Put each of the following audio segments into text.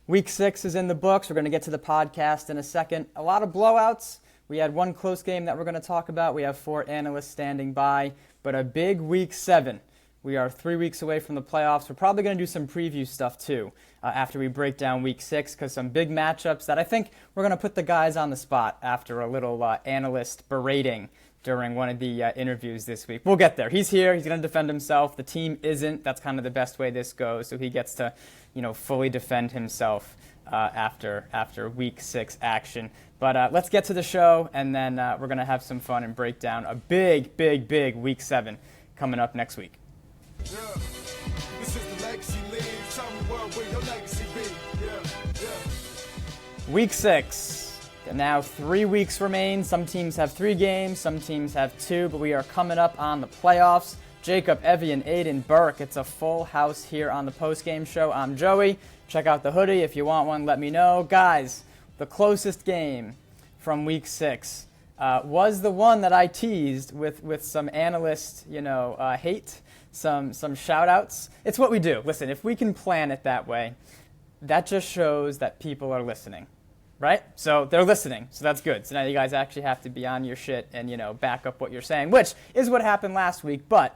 Week 6 is in the books. We're going to get to the podcast in a second. A lot of blowouts. We had one close game that we're going to talk about. We have 4 analysts standing by, but a big Week 7. We are 3 weeks away from the playoffs. We're probably going to do some preview stuff too after we break down Week 6 because some big matchups that I think we're going to put the guys on the spot after a little analyst berating during one of the interviews this week. We'll get there. He's here. He's going to defend himself. The team isn't. That's kind of the best way this goes. So he gets to, fully defend himself after Week 6 action. But let's get to the show, and then we're going to have some fun and break down a big, big, big Week 7 coming up next week. Yeah. This is the Legacy League. Tell me where your legacy be. Yeah. Week 6. Now 3 weeks remain. Some teams have 3 games, some teams have 2, but we are coming up on the playoffs. Jacob, Evien, Aidan, Burke. It's a full house here on the Postgame show. I'm Joey. Check out the hoodie. If you want one, let me know. Guys, the closest game from Week 6 was the one that I teased with some analyst, hate, some shout-outs. It's what we do. Listen, if we can plan it that way, that just shows that people are listening. Right? So they're listening, so that's good. So now you guys actually have to be on your shit and, back up what you're saying, which is what happened last week. But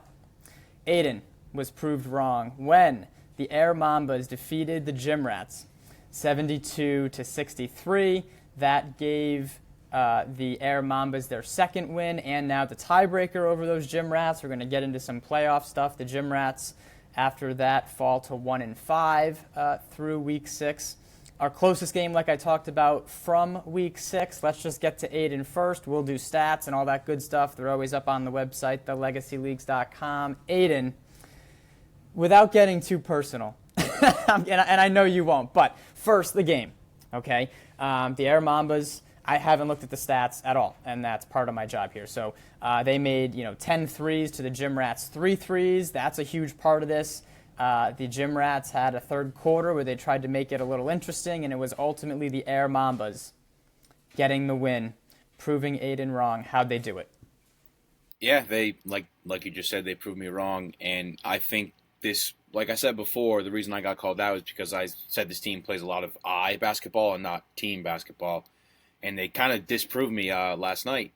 Aidan was proved wrong when the Air Mambas defeated the Gym Rats 72-63. That gave the Air Mambas their second win and now the tiebreaker over those Gym Rats. We're going to get into some playoff stuff. The Gym Rats, after that, fall to 1-5 through Week 6. Our closest game, like I talked about, from Week 6. Let's just get to Aidan first. We'll do stats and all that good stuff. They're always up on the website, thelegacyleagues.com. Aidan, without getting too personal, and I know you won't, but first, the game, okay? The Air Mambas, I haven't looked at the stats at all, and that's part of my job here. So they made 10 threes to the Gym Rats 3 threes. That's a huge part of this. The Gym Rats had a third quarter where they tried to make it a little interesting, and it was ultimately the Air Mambas getting the win, proving Aidan wrong. How'd they do it? Yeah, they, like you just said, they proved me wrong, and I think this, like I said before, the reason I got called out is because I said this team plays a lot of eye basketball and not team basketball, and they kind of disproved me last night.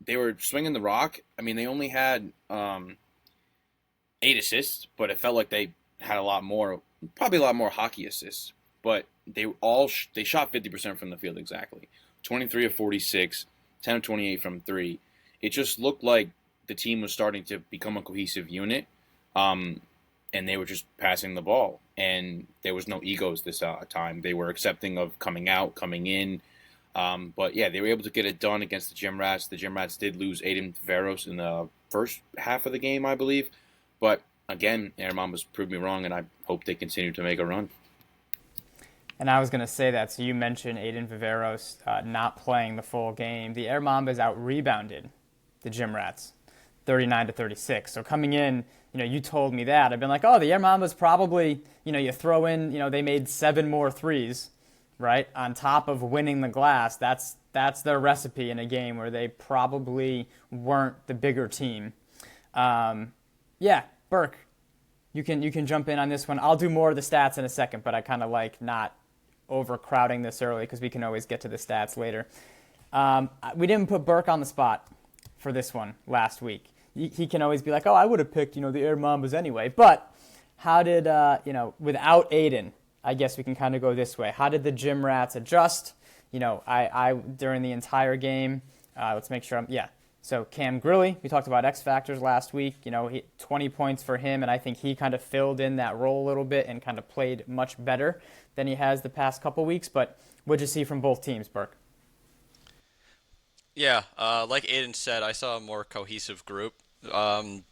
They were swinging the rock. I mean, they only had 8 assists, but it felt like they had probably a lot more hockey assists. But they shot 50% from the field exactly. 23 of 46, 10 of 28 from 3. It just looked like the team was starting to become a cohesive unit, and they were just passing the ball. And there was no egos this time. They were accepting of coming out, coming in. But yeah, they were able to get it done against the Gym Rats. The Gym Rats did lose Aidan Viveros in the first half of the game, I believe. But again, Air Mambas proved me wrong, and I hope they continue to make a run. And I was going to say that. So you mentioned Aidan Viveros not playing the full game. The Air Mambas out-rebounded the Gym Rats 39-36. So coming in, you told me that. I've been like, oh, the Air Mambas probably, you throw in, they made 7 more threes, right, on top of winning the glass. That's their recipe in a game where they probably weren't the bigger team. Yeah, Burke, you can jump in on this one. I'll do more of the stats in a second, but I kind of like not overcrowding this early because we can always get to the stats later. We didn't put Burke on the spot for this one last week. He can always be like, oh, I would have picked, the Air Mambas anyway. But how did, without Aidan, I guess we can kind of go this way. How did the Gym Rats adjust? I during the entire game, let's make sure So Cam Grilly, we talked about X Factors last week. 20 points for him, and I think he kind of filled in that role a little bit and kind of played much better than he has the past couple weeks. But what'd you see from both teams, Burke? Yeah, like Aidan said, I saw a more cohesive group from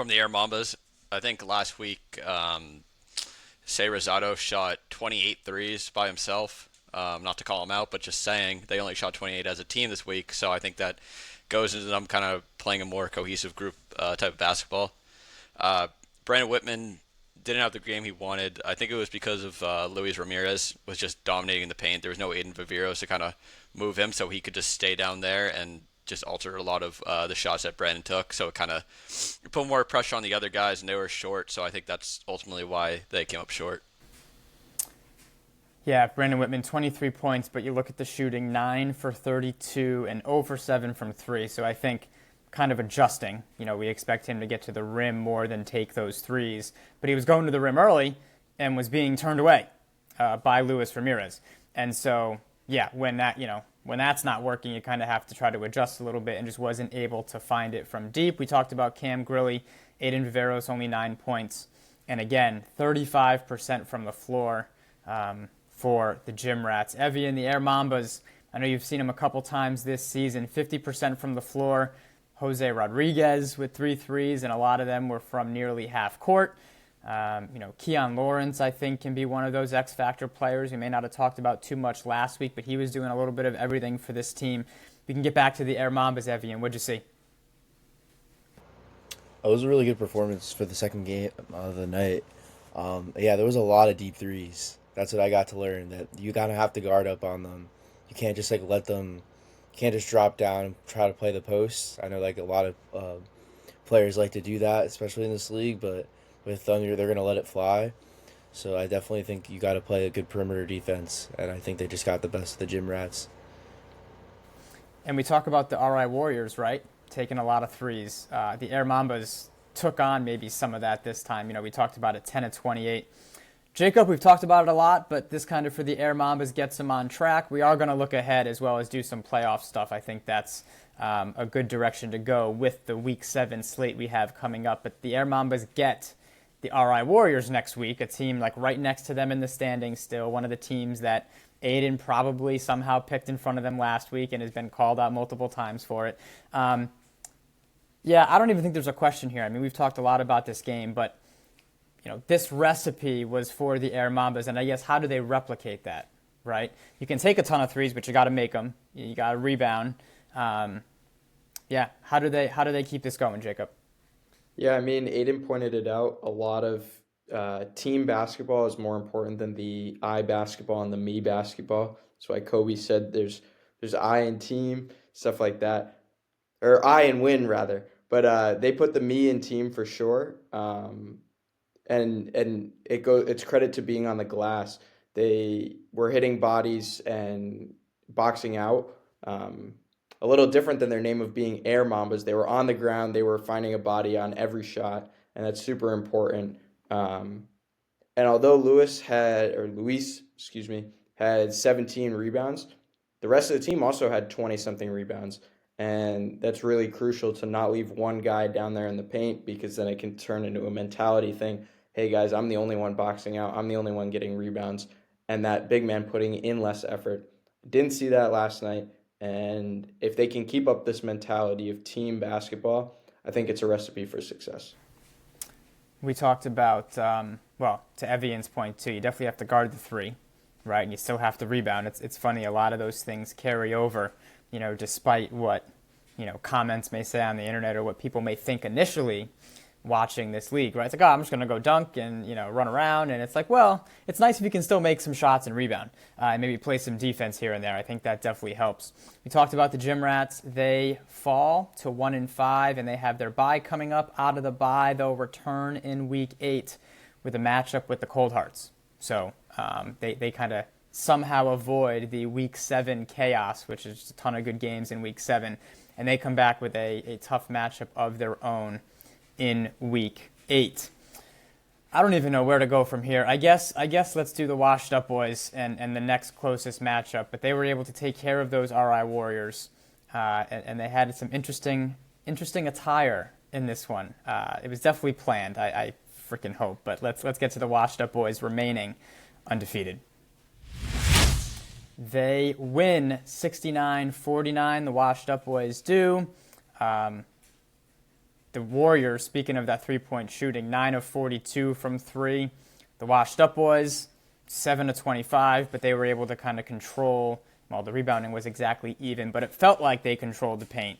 the Air Mambas. I think last week, Say Rosado shot 28 threes by himself. Not to call him out, but just saying they only shot 28 as a team this week. So I think that goes into them kind of playing a more cohesive group type of basketball. Brandon Whitman didn't have the game he wanted. I think it was because of Luis Ramirez was just dominating the paint. There was no Aidan Viveros to kind of move him, so he could just stay down there and just alter a lot of the shots that Brandon took. So it kind of put more pressure on the other guys, and they were short. So I think that's ultimately why they came up short. Yeah, Brandon Whitman, 23 points, but you look at the shooting, 9 for 32 and 0 for 7 from 3. So I think kind of adjusting. We expect him to get to the rim more than take those threes. But he was going to the rim early and was being turned away by Luis Ramirez. And so, yeah, when that's not working, you kind of have to try to adjust a little bit, and just wasn't able to find it from deep. We talked about Cam Grilly, Aidan Viveros, only 9 points. And again, 35% from the floor for the Gym Rats. Evien, the Air Mambas, I know you've seen them a couple times this season, 50% from the floor. Jose Rodriguez with 3 threes, and a lot of them were from nearly half court. Keon Lawrence, I think, can be one of those X-Factor players we may not have talked about too much last week, but he was doing a little bit of everything for this team. We can get back to the Air Mambas, Evien. What'd you see? It was a really good performance for the second game of the night. There was a lot of deep threes. That's what I got to learn, that you kind of have to guard up on them. You can't just let them, you can't just drop down and try to play the post. I know a lot of players like to do that, especially in this league, but with Thunder, they're going to let it fly. So I definitely think you got to play a good perimeter defense, and I think they just got the best of the Gym Rats. And we talk about the RI Warriors, right? Taking a lot of threes. The Air Mambas took on maybe some of that this time. We talked about it, 10 of 28. Jacob, we've talked about it a lot, but this kind of for the Air Mambas gets them on track. We are going to look ahead as well as do some playoff stuff. I think that's a good direction to go with the Week 7 slate we have coming up. But the Air Mambas get the RI Warriors next week, a team right next to them in the standings still, one of the teams that Aidan probably somehow picked in front of them last week and has been called out multiple times for it. I don't even think there's a question here. I mean, we've talked a lot about this game, but this recipe was for the Air Mambas, and I guess how do they replicate that, right? You can take a ton of threes, but you got to make them. You got to rebound. How do they keep this going, Jacob? Yeah, I mean, Aidan pointed it out. A lot of team basketball is more important than the I basketball and the me basketball. That's why Kobe said there's I and team, stuff like that, or I and win rather. But they put the me in team for sure. And it's credit to being on the glass. They were hitting bodies and boxing out. A little different than their name of being Air Mambas. They were on the ground. They were finding a body on every shot, and that's super important. And although Luis had 17 rebounds, the rest of the team also had 20-something rebounds. And that's really crucial to not leave one guy down there in the paint, because then it can turn into a mentality thing. Hey, guys, I'm the only one boxing out. I'm the only one getting rebounds. And that big man putting in less effort. Didn't see that last night. And if they can keep up this mentality of team basketball, I think it's a recipe for success. We talked about, to Evian's point too, you definitely have to guard the three, right? And you still have to rebound. It's funny, a lot of those things carry over, despite what, comments may say on the internet or what people may think initially watching this league, right? It's I'm just going to go dunk and, run around. And it's it's nice if you can still make some shots and rebound and maybe play some defense here and there. I think that definitely helps. We talked about the Gym Rats. They fall to 1-5, and they have their bye coming up. Out of the bye, they'll return in Week 8 with a matchup with the Cold Hearts. So they kind of somehow avoid the Week 7 chaos, which is just a ton of good games in Week 7. And they come back with a tough matchup of their own in Week 8. I don't even know where to go from here. I guess let's do the Washed Up Boys and the next closest matchup. But they were able to take care of those RI Warriors, and they had some interesting attire in this one. It was definitely planned. I freaking hope. But let's get to the Washed Up Boys remaining undefeated. They win 69-49. The Washed Up Boys do. The Warriors, speaking of that three-point shooting, 9 of 42 from 3. The Washed Up Boys, 7 of 25, but they were able to kind of control, the rebounding was exactly even, but it felt like they controlled the paint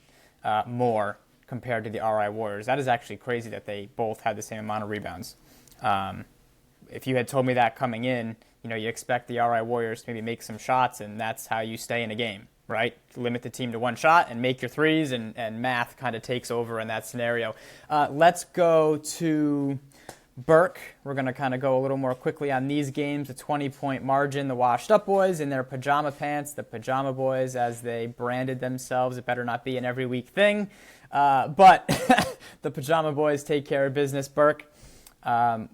more compared to the RI Warriors. That is actually crazy that they both had the same amount of rebounds. If you had told me that coming in, you expect the RI Warriors to maybe make some shots, and that's how you stay in a game. Right? Limit the team to one shot and make your threes, and math kind of takes over in that scenario. Let's go to Burke. We're going to kind of go a little more quickly on these games. A 20-point margin. The Washed Up Boys in their pajama pants. The Pajama Boys, as they branded themselves. It better not be an every week thing. But the Pajama Boys take care of business. Burke,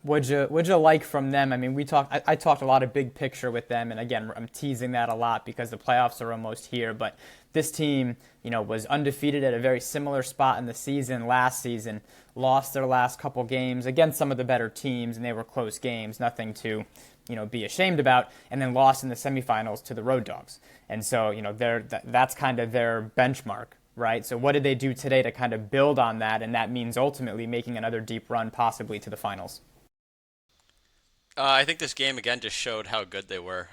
what'd you like from them? I mean, I talked a lot of big picture with them, and again, I'm teasing that a lot because the playoffs are almost here. But this team, was undefeated at a very similar spot in the season last season. Lost their last couple games against some of the better teams, and they were close games, nothing to, be ashamed about. And then lost in the semifinals to the Road Dogs, and so that's kind of their benchmark. Right. So what did they do today to kind of build on that? And that means ultimately making another deep run, possibly to the finals. I think this game again just showed how good they were.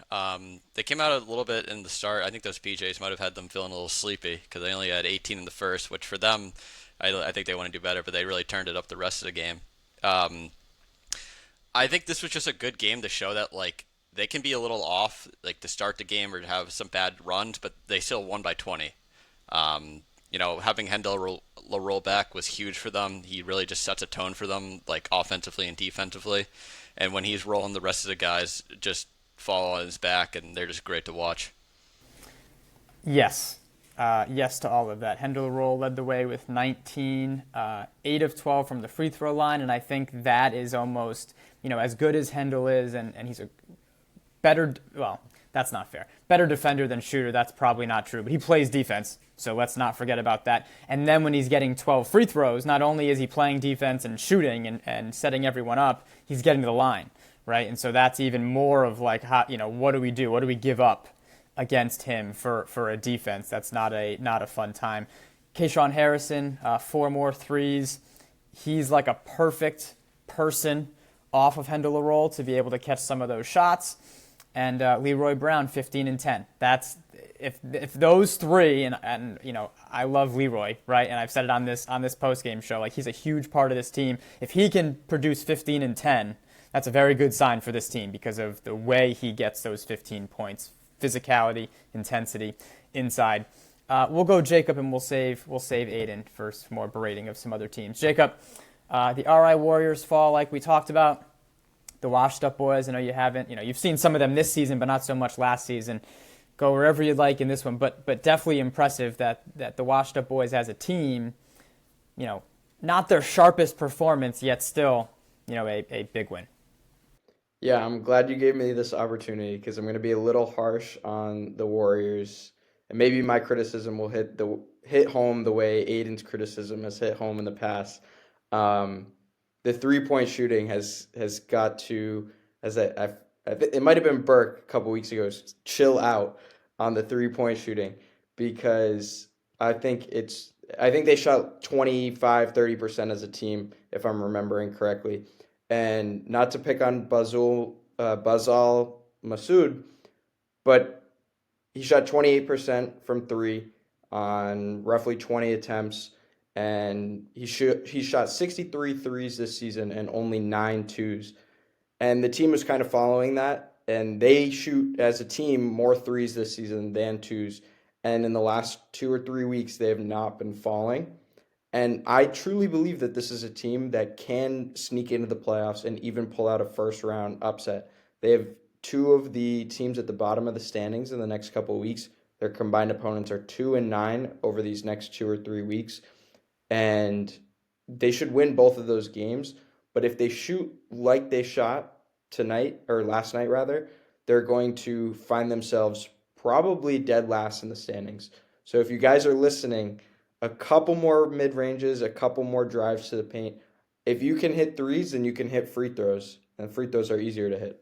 They came out a little bit in the start. I think those PJs might have had them feeling a little sleepy because they only had 18 in the first, which for them, I think they want to do better, but they really turned it up the rest of the game. I think this was just a good game to show that they can be a little off, to start the game or to have some bad runs, but they still won by 20. Having Hendel roll back was huge for them. He really just sets a tone for them, offensively and defensively. And when he's rolling, the rest of the guys just fall on his back, and they're just great to watch. Yes. Yes to all of that. Hendel Roll led the way with 19, 8 of 12 from the free throw line, and I think that is almost, as good as Hendel is, and he's a better, well, that's not fair. Better defender than shooter, that's probably not true, but he plays defense. So let's not forget about that. And then when he's getting 12 free throws, not only is he playing defense and shooting and setting everyone up, he's getting to the line, right? And so that's even more of what do we do? What do we give up against him for a defense? That's not a fun time. Kayshawn Harrison, 4 more threes. He's like a perfect person off of Hendel Roll to be able to catch some of those shots. And Leroy Brown, 15 and 10. That's if those three, and I love Leroy, right? And I've said it on this postgame show, he's a huge part of this team. If he can produce 15 and 10, that's a very good sign for this team because of the way he gets those 15 points, physicality, intensity, inside. We'll go Jacob, and we'll save Aidan for some more berating of some other teams. Jacob, the RI Warriors fall like we talked about. The Washed Up Boys, I know you haven't, you've seen some of them this season, but not so much last season. Go wherever you'd like in this one, but definitely impressive that the Washed Up Boys as a team, not their sharpest performance, yet still, a big win. Yeah, I'm glad you gave me this opportunity because I'm going to be a little harsh on the Warriors, and maybe my criticism will hit home the way Aidan's criticism has hit home in the past. The 3-point shooting has got to, it might have been Burke a couple weeks ago, chill out on the 3-point shooting because I think they shot 25-30% as a team, if I'm remembering correctly. And not to pick on Bazal Masood, but he shot 28% from 3 on roughly 20 attempts. And he shot 63 threes this season and only 9 twos. And the team was kind of following that, and they shoot as a team more threes this season than twos. And in the last 2 or 3 weeks, they have not been falling. And I truly believe that this is a team that can sneak into the playoffs and even pull out a first-round upset. They have 2 of the teams at the bottom of the standings in the next couple of weeks. Their combined opponents are 2-9 over these next 2 or 3 weeks. And they should win both of those games. But if they shoot like they shot tonight, or last night rather, they're going to find themselves probably dead last in the standings. So if you guys are listening, a couple more mid-ranges, a couple more drives to the paint. If you can hit threes, then you can hit free throws. And free throws are easier to hit.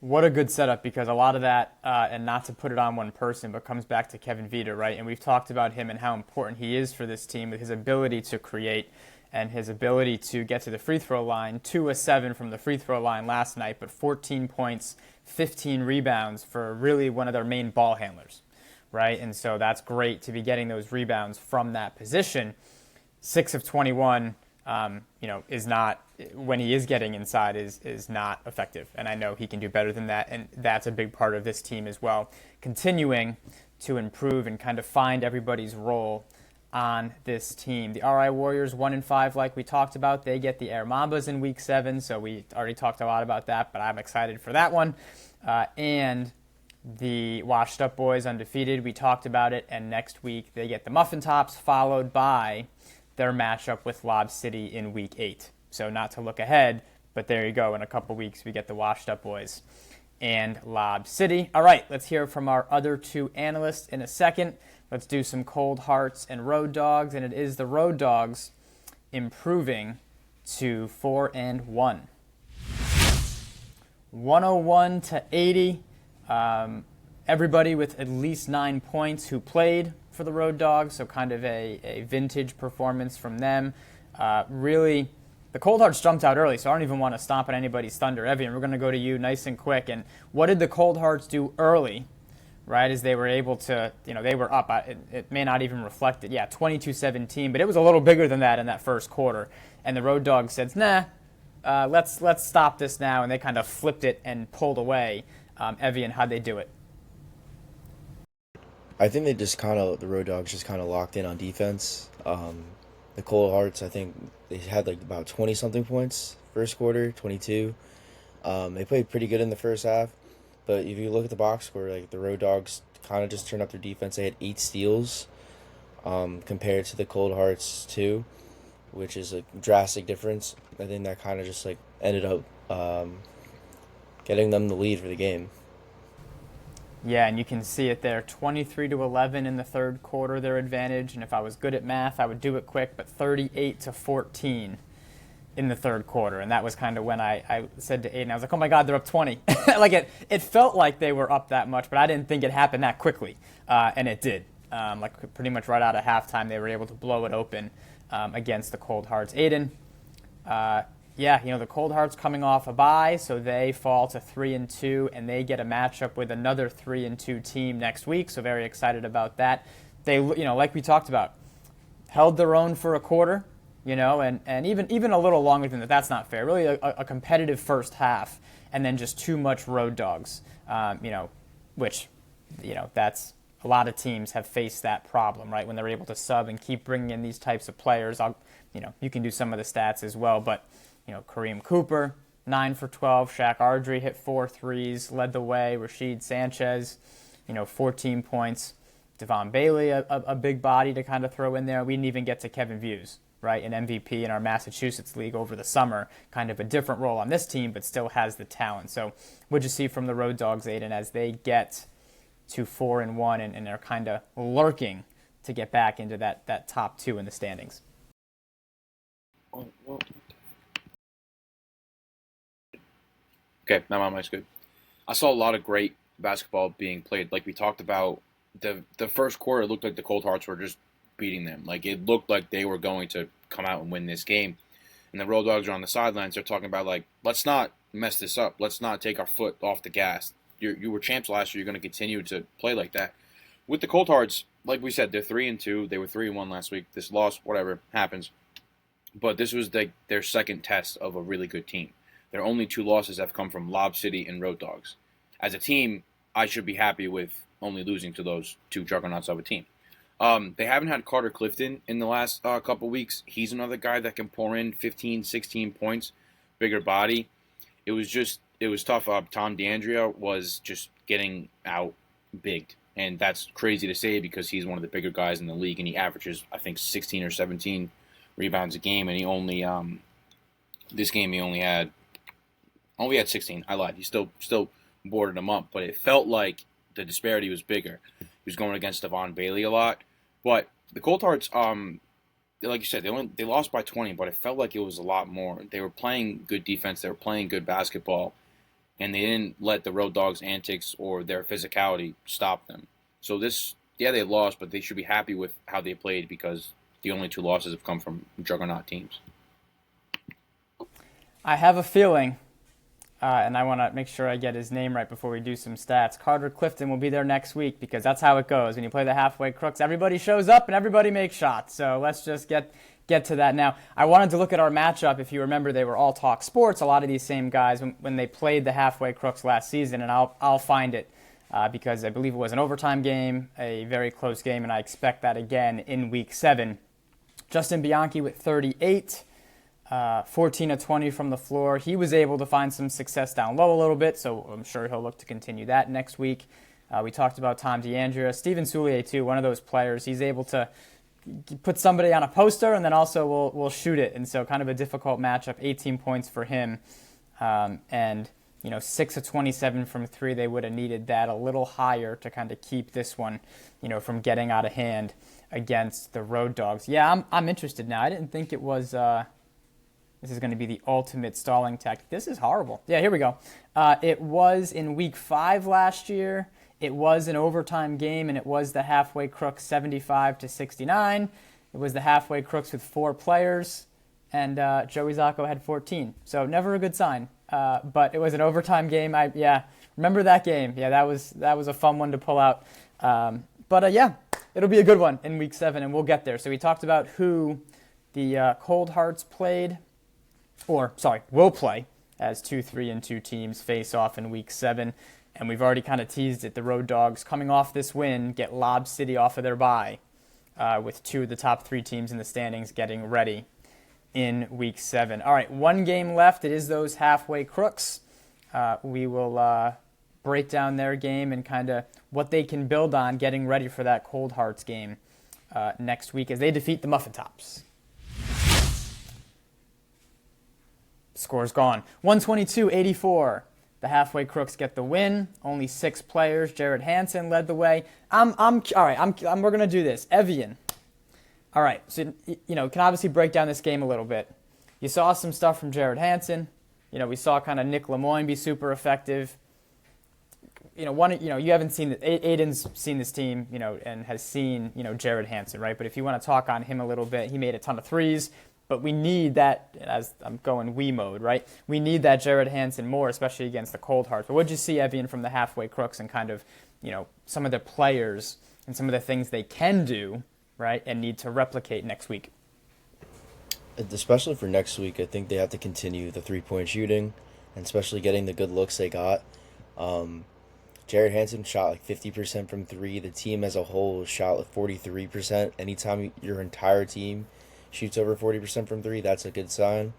What a good setup, because a lot of that, and not to put it on one person, but comes back to Kevin Viter, right? And we've talked about him and how important he is for this team with his ability to create and his ability to get to the free throw line. 2 of 7 from the free throw line last night, but 14 points, 15 rebounds for really one of their main ball handlers, right? And so that's great to be getting those rebounds from that position. 6 of 21, is not, when he is getting inside, is not effective. And I know he can do better than that, and that's a big part of this team as well. Continuing to improve and kind of find everybody's role on this team. The RI Warriors 1-5, like we talked about. They get the Air Mambas in Week 7, so we already talked a lot about that, but I'm excited for that one. And the Washed Up Boys undefeated. We talked about it, and next week they get the Muffin Tops, followed by their matchup with Lob City in Week 8. So not to look ahead, but there you go. In a couple weeks, we get the Washed Up Boys and Lob City. All right, let's hear from our other two analysts in a second. Let's do some Cold Hearts and Road Dogs, and it is the Road Dogs improving to 4-1. 101-80. Everybody with at least 9 points who played for the Road Dogs, so kind of a vintage performance from them. Really, the Cold Hearts jumped out early, so I don't even want to stomp on anybody's thunder. Evien, we're going to go to you nice and quick. And what did the Cold Hearts do early, right, as they were able to, they were up. It may not even reflect it. Yeah, 22-17, but it was a little bigger than that in that first quarter. And the Road Dogs said, nah, let's stop this now, and they kind of flipped it and pulled away. Evien, how'd they do it? I think the Road Dogs just kind of locked in on defense. The Cold Hearts, I think they had like about 20-something points first quarter, 22. They played pretty good in the first half, but if you look at the box score, like the Road Dogs kind of just turned up their defense. They had 8 steals compared to the Cold Hearts 2, which is a drastic difference. I think that kind of just like ended up getting them the lead for the game. Yeah, and you can see it there, 23-11 in the third quarter, their advantage. And if I was good at math, I would do it quick, but 38-14 in the third quarter. And that was kind of when I said to Aidan, I was like, oh my God, they're up 20. Like it felt like they were up that much, but I didn't think it happened that quickly. And it did. Like pretty much right out of halftime, they were able to blow it open against the Cold Hearts. Aidan, the Cold Hearts coming off a bye, so they fall to 3-2, and they get a matchup with another 3-2 team next week. So very excited about that. They, like we talked about, held their own for a quarter, and even a little longer than that. That's not fair. Really, a competitive first half, and then just too much Road Dogs. Which that's a lot of teams have faced that problem, right? When they're able to sub and keep bringing in these types of players. You can do some of the stats as well, but. Kareem Cooper, 9 for 12. Shaq Ardrey hit 4 threes, led the way. Rashid Sanchez, 14 points. Devon Bailey, a big body to kind of throw in there. We didn't even get to Kevin Views, right? An MVP in our Massachusetts league over the summer. Kind of a different role on this team, but still has the talent. So what'd you see from the Road Dogs, Aidan, as they get to 4-1 and they're kind of lurking to get back into that top 2 in the standings? Okay, now my mic's good. I saw a lot of great basketball being played. Like we talked about, the first quarter, it looked like the Cold Hearts were just beating them. Like it looked like they were going to come out and win this game. And the Road Dogs are on the sidelines. They're talking about, like, let's not mess this up. Let's not take our foot off the gas. You were champs last year. You're going to continue to play like that. With the Cold Hearts, like we said, they're 3-2. They were 3-1 last week. This loss, whatever, happens. But this was their second test of a really good team. Their only 2 losses have come from Lob City and Road Dogs. As a team, I should be happy with only losing to those 2 juggernauts of a team. They haven't had Carter Clifton in the last couple weeks. He's another guy that can pour in 15, 16 points, bigger body. It was tough. Tom DeAndrea was just getting out bigged. And that's crazy to say because he's one of the bigger guys in the league, and he averages, I think, 16 or 17 rebounds a game. And he only, this game, he only had 16. I lied. He still boarded him up, but it felt like the disparity was bigger. He was going against Devon Bailey a lot, but the Cold Hearts, like you said, they lost by 20, but it felt like it was a lot more. They were playing good defense. They were playing good basketball, and they didn't let the Road Dogs' antics or their physicality stop them. So they lost, but they should be happy with how they played because the only 2 losses have come from juggernaut teams. I have a feeling. And I want to make sure I get his name right before we do some stats. Carter Clifton will be there next week because that's how it goes. When you play the halfway crooks, everybody shows up and everybody makes shots. So let's just get to that now. I wanted to look at our matchup. If you remember, they were all Talk Sports. A lot of these same guys when they played the halfway crooks last season, and I'll find it because I believe it was an overtime game, a very close game, and I expect that again in Week 7. Justin Bianchi with 38, 14 of 20 from the floor. He was able to find some success down low a little bit, so I'm sure he'll look to continue that next week. We talked about Tom DeAndrea. Steven Soulier, too, one of those players. He's able to put somebody on a poster and then also will shoot it. And so kind of a difficult matchup, 18 points for him. And 6 of 27 from 3, they would have needed that a little higher to kind of keep this one, from getting out of hand against the Road Dogs. Yeah, I'm interested now. I didn't think it was, this is going to be the ultimate stalling tactic. This is horrible. Yeah, here we go. It was in Week 5 last year. It was an overtime game, and it was the halfway crooks 75-69. It was the halfway crooks with 4 players, and Joey Zocco had 14. So never a good sign. But it was an overtime game. Remember that game? Yeah, that was a fun one to pull out. But it'll be a good one in Week 7, and we'll get there. So we talked about who the Cold Hearts will play as 2, 3, and 2 teams face off in Week 7. And we've already kind of teased it. The Road Dogs, coming off this win, get Lob City off of their bye, with 2 of the top 3 teams in the standings getting ready in Week 7. All right, 1 game left. It is those halfway crooks. We will break down their game and kind of what they can build on getting ready for that Cold Hearts game next week as they defeat the Muffin Tops. Score's gone. 122-84. The halfway crooks get the win. Only 6 players. Jared Hansen led the way. All right. We're gonna do this. Evien. All right. So can obviously break down this game a little bit. You saw some stuff from Jared Hansen. We saw kind of Nick Lemoyne be super effective. You haven't seen Aidan's seen this team, and has seen Jared Hansen, right? But if you want to talk on him a little bit, he made a ton of threes. But we need that, as I'm going Wii mode, right? We need that Jared Hansen more, especially against the Cold Hearts. But what did you see, Evien, from the halfway crooks and kind of, some of the players and some of the things they can do, right, and need to replicate next week? Especially for next week, I think they have to continue the three-point shooting, and especially getting the good looks they got. Jared Hansen shot like 50% from 3. The team as a whole shot like 43%. Anytime your entire team shoots over 40% from 3, that's a good sign.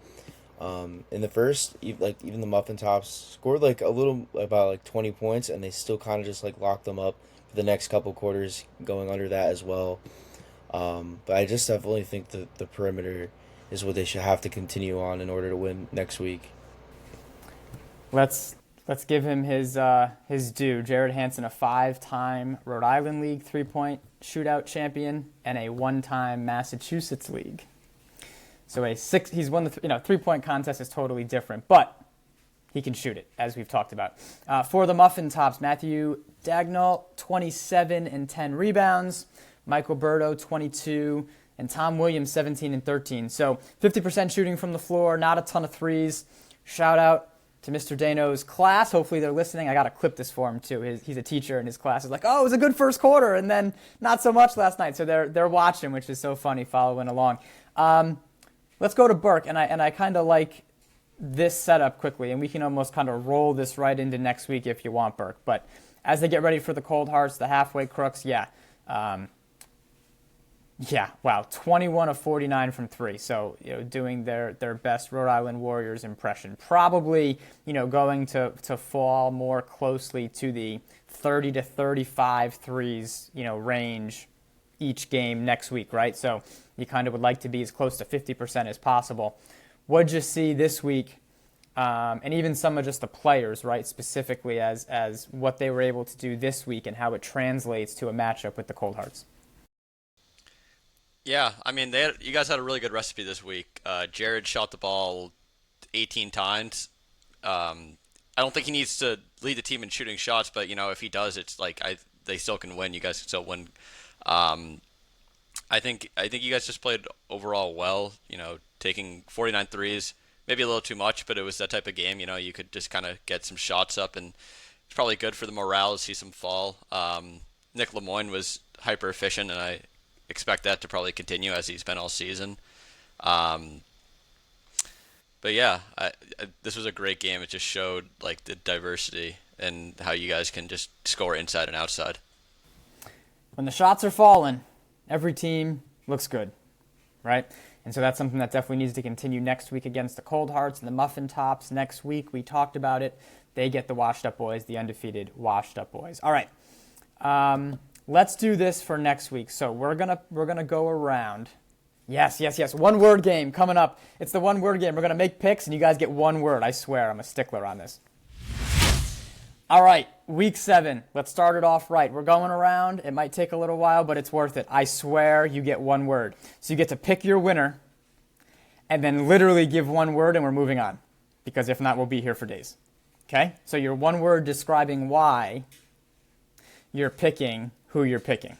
In the first, even the Muffin Tops scored about 20 points, and they still kind of just locked them up for the next couple quarters, going under that as well. But I just definitely think that the perimeter is what they should have to continue on in order to win next week. Let's give him his due. Jared Hansen, a 5-time Rhode Island League 3-point shootout champion and a 1-time Massachusetts League. So he's won the 3-point contest is totally different, but he can shoot it, as we've talked about. For the Muffin Tops, Matthew Dagnall, 27 and 10 rebounds, Michael Berto, 22, and Tom Williams, 17 and 13. So 50% shooting from the floor, not a ton of threes. Shout out to Mr. Dano's class. Hopefully they're listening. I got to clip this for him too. He's a teacher, and his class is like, oh, it was a good first quarter, and then not so much last night. So they're watching, which is so funny, following along. Let's go to Burke, and I kind of like this setup quickly, and we can almost kind of roll this right into next week if you want, Burke. But as they get ready for the Cold Hearts, the halfway crooks, 21 of 49 from 3. So, doing their best Rhode Island Warriors impression. Probably, going to fall more closely to the 30 to 35 threes, range each game next week, right? So you kind of would like to be as close to 50% as possible. What'd you see this week? And even some of just the players, right, specifically as what they were able to do this week and how it translates to a matchup with the Cold Hearts. Yeah, I mean, you guys had a really good recipe this week. Jared shot the ball 18 times. I don't think he needs to lead the team in shooting shots, but if he does, it's they still can win. You guys can still win. I think you guys just played overall well. Taking 49 threes, maybe a little too much, but it was that type of game. You could just kind of get some shots up, and it's probably good for the morale to see some fall. Nick Lemoyne was hyper efficient, and I expect that to probably continue as he's been all season. But yeah, this was a great game. It just showed the diversity and how you guys can just score inside and outside. When the shots are falling, every team looks good, right? And so that's something that definitely needs to continue next week against the Cold Hearts and the Muffin Tops. Next week, we talked about it. They get the Washed Up Boys, the undefeated Washed Up Boys. All right, let's do this for next week. So we're gonna go around. Yes. One word game coming up. It's the one word game. We're gonna make picks, and you guys get one word. I swear, I'm a stickler on this. All right, week 7. Let's start it off right. We're going around. It might take a little while, but it's worth it. I swear you get one word. So you get to pick your winner and then literally give one word, and we're moving on. Because if not, we'll be here for days. Okay? So your one word describing why you're picking who you're picking.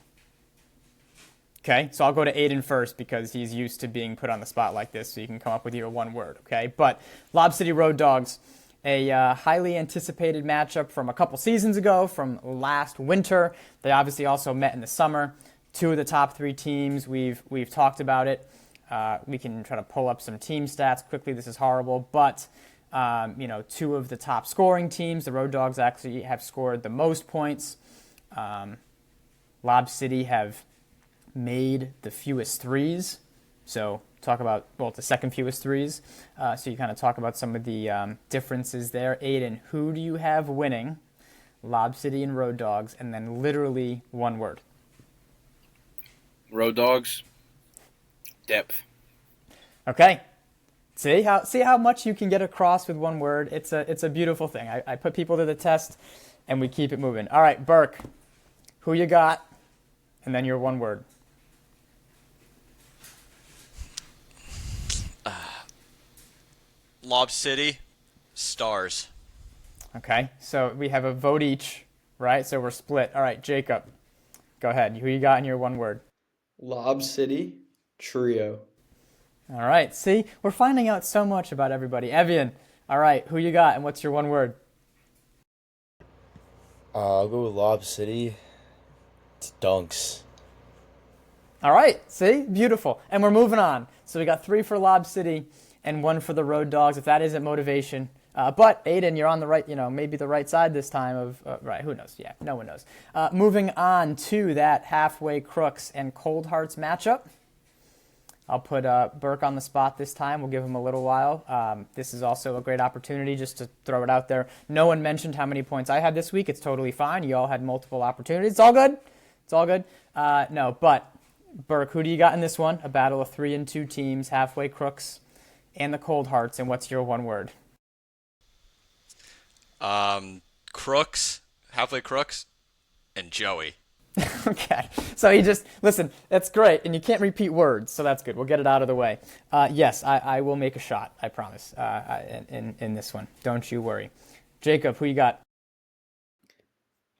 Okay? So I'll go to Aidan first because he's used to being put on the spot like this, so you can come up with your one word. Okay? But Lob City Road Dogs, a highly anticipated matchup from a couple seasons ago, from last winter. They obviously also met in the summer. 2 of the top 3 teams, we've talked about it. We can try to pull up some team stats quickly. This is horrible, but 2 of the top scoring teams, the Road Dogs actually have scored the most points. Lob City have made the fewest threes. So talk about, the second fewest threes. So you kind of talk about some of the differences there. Aidan, who do you have winning? Lob City and Road Dogs, and then literally one word. Road Dogs, depth. Okay. See how much you can get across with one word. It's a beautiful thing. I put people to the test, and we keep it moving. All right, Burke, who you got? And then your one word. Lob City, Stars. Okay, so we have a vote each, right? So we're split. All right, Jacob, go ahead. Who you got in your one word? Lob City, Trio. All right, see? We're finding out so much about everybody. Evien, all right, who you got and what's your one word? I'll go with Lob City. It's Dunks. All right, see? Beautiful. And we're moving on. So we got 3 for Lob City and 1 for the Road Dogs, if that isn't motivation. But, Aidan, you're on the right, maybe the right side this time of, right, who knows? Yeah, no one knows. Moving on to that halfway Crooks and Cold Hearts matchup. I'll put Burke on the spot this time. We'll give him a little while. This is also a great opportunity just to throw it out there. No one mentioned how many points I had this week. It's totally fine. You all had multiple opportunities. It's all good. It's all good. No, but Burke, who do you got in this one? A battle of 3 and 2 teams, halfway Crooks and the Cold Hearts. And what's your one word? Crooks, halfway Crooks, and Joey. Okay, so he just, listen, that's great, and you can't repeat words, so that's good. We'll get it out of the way. Yes, I will make a shot, I promise, in this one. Don't you worry. Jacob, who you got?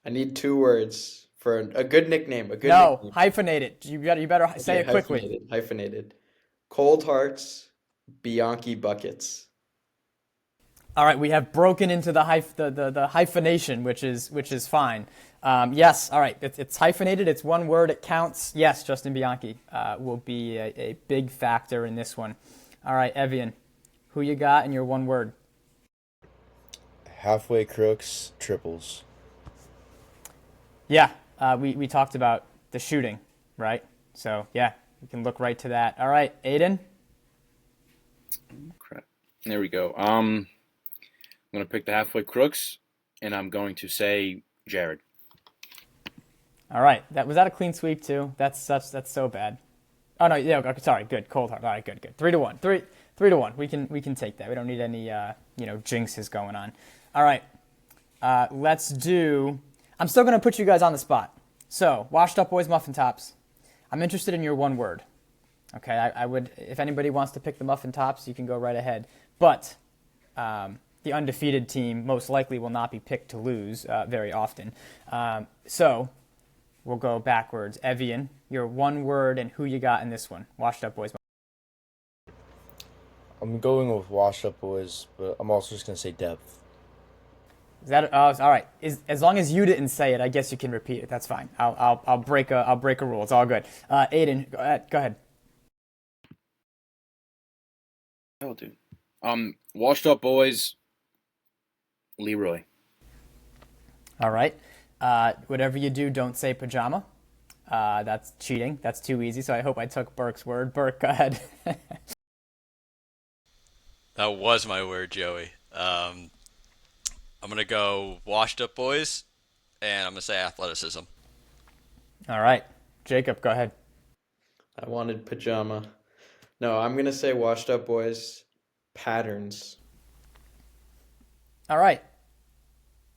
I need 2 words for a good nickname. No, hyphenate it. You better say it quickly. Hyphenated. Cold Hearts, Bianchi Buckets. All right, we have broken into the hyphenation, which is fine. Yes, all right, it's hyphenated. It's one word. It counts. Yes, Justin Bianchi will be a big factor in this one. All right, Evien, who you got in your one word? Halfway Crooks, triples. Yeah, we talked about the shooting, right? So, yeah, we can look right to that. All right, Aidan? Crap. There we go. I'm going to pick the halfway Crooks, and I'm going to say Jared. All right. Was that a clean sweep too? That's so bad. Oh no, yeah. Okay, sorry. Good. Cold Heart. All right. Good. 3-1. 3-1. We can take that. We don't need any jinxes going on. All right. Let's do. I'm still gonna put you guys on the spot. So, Washed Up Boys Muffin Tops. I'm interested in your one word. Okay. I would, if anybody wants to pick the Muffin Tops, you can go right ahead. But the undefeated team most likely will not be picked to lose very often. So. We'll go backwards. Evien, your one word and who you got in this one. Washed Up Boys. I'm going with Washed Up Boys, but I'm also just going to say depth. Is that all right? As long as you didn't say it, I guess you can repeat it. That's fine. I'll break a rule. It's all good. Aidan, go ahead. Oh, dude. Washed Up Boys, Leroy. All right. Whatever you do, don't say pajama. That's cheating. That's too easy. So I hope I took Burke's word. Burke, go ahead. That was my word, Joey. I'm gonna go washed up boys, and I'm gonna say athleticism. All right. Jacob, go ahead. I wanted pajama. No, I'm gonna say washed up boys patterns. All right.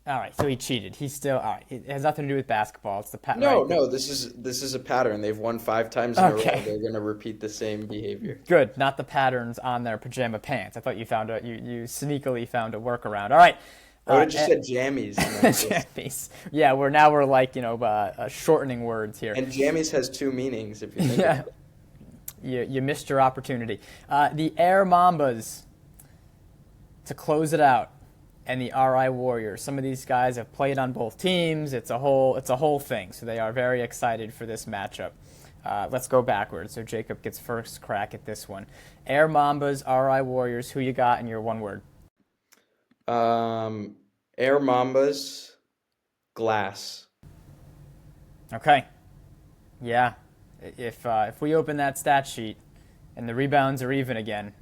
All right. So he cheated. He's still all right. It has nothing to do with basketball. It's the No, right? no, this is a pattern. They've won 5 times in a row. Okay. They're gonna repeat the same behavior. Good. Not the patterns on their pajama pants. I thought you found you sneakily found a workaround. All right. I would have just said jammies. in that case. Jammies. Yeah, we're like shortening words here. And jammies has 2 meanings if you think Yeah. about it. You missed your opportunity. The Air Mambas to close it out, and the RI Warriors. Some of these guys have played on both teams. It's a whole thing. So they are very excited for this matchup. Let's go backwards. So Jacob gets first crack at this one. Air Mambas, RI Warriors. Who you got in your one word? Air Mambas, glass. Okay. Yeah. If we open that stat sheet and the rebounds are even again,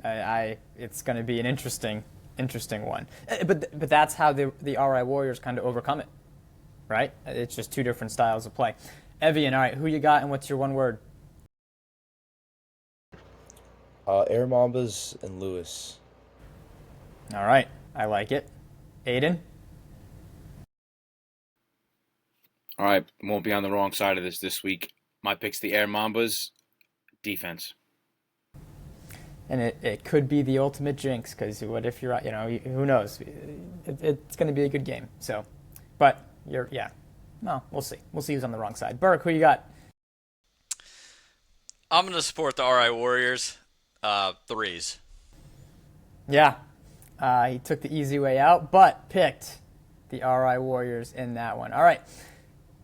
it's going to be an interesting one. But that's how the RI Warriors kind of overcome it, right? It's just 2 different styles of play. Evien, all right, who you got and what's your one word? Air Mambas and Lewis. All right, I like it. Aidan? All right, won't be on the wrong side of this week. My pick's the Air Mambas, defense. And it could be the ultimate jinx because what if you're, who knows? It's going to be a good game. So, but well, we'll see. We'll see who's on the wrong side. Burke, who you got? I'm gonna support the RI Warriors. Threes. Yeah, he took the easy way out, but picked the RI Warriors in that one. All right.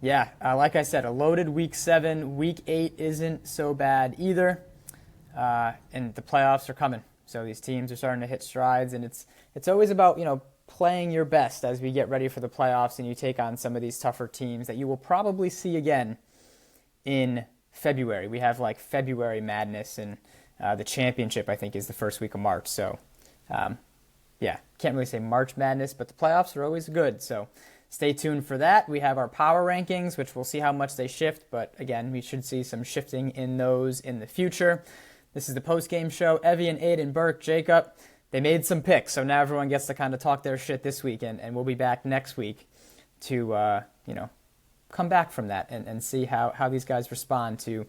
Yeah, like I said, a loaded Week 7. Week 8 isn't so bad either. And the playoffs are coming. So these teams are starting to hit strides, and it's always about, playing your best as we get ready for the playoffs and you take on some of these tougher teams that you will probably see again in February. We have like February madness, and the championship, I think, is the first week of March. So, can't really say March madness, but the playoffs are always good. So stay tuned for that. We have our power rankings, which we'll see how much they shift. But again, we should see some shifting in those in the future. This is the post-game show. Evien, Aidan, Burke, Jacob, they made some picks. So now everyone gets to kind of talk their shit this week. And we'll be back next week to, come back from that and see how these guys respond to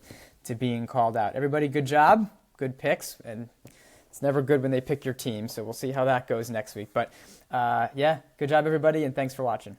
being called out. Everybody, good job. Good picks. And it's never good when they pick your team. So we'll see how that goes next week. But, good job, everybody. And thanks for watching.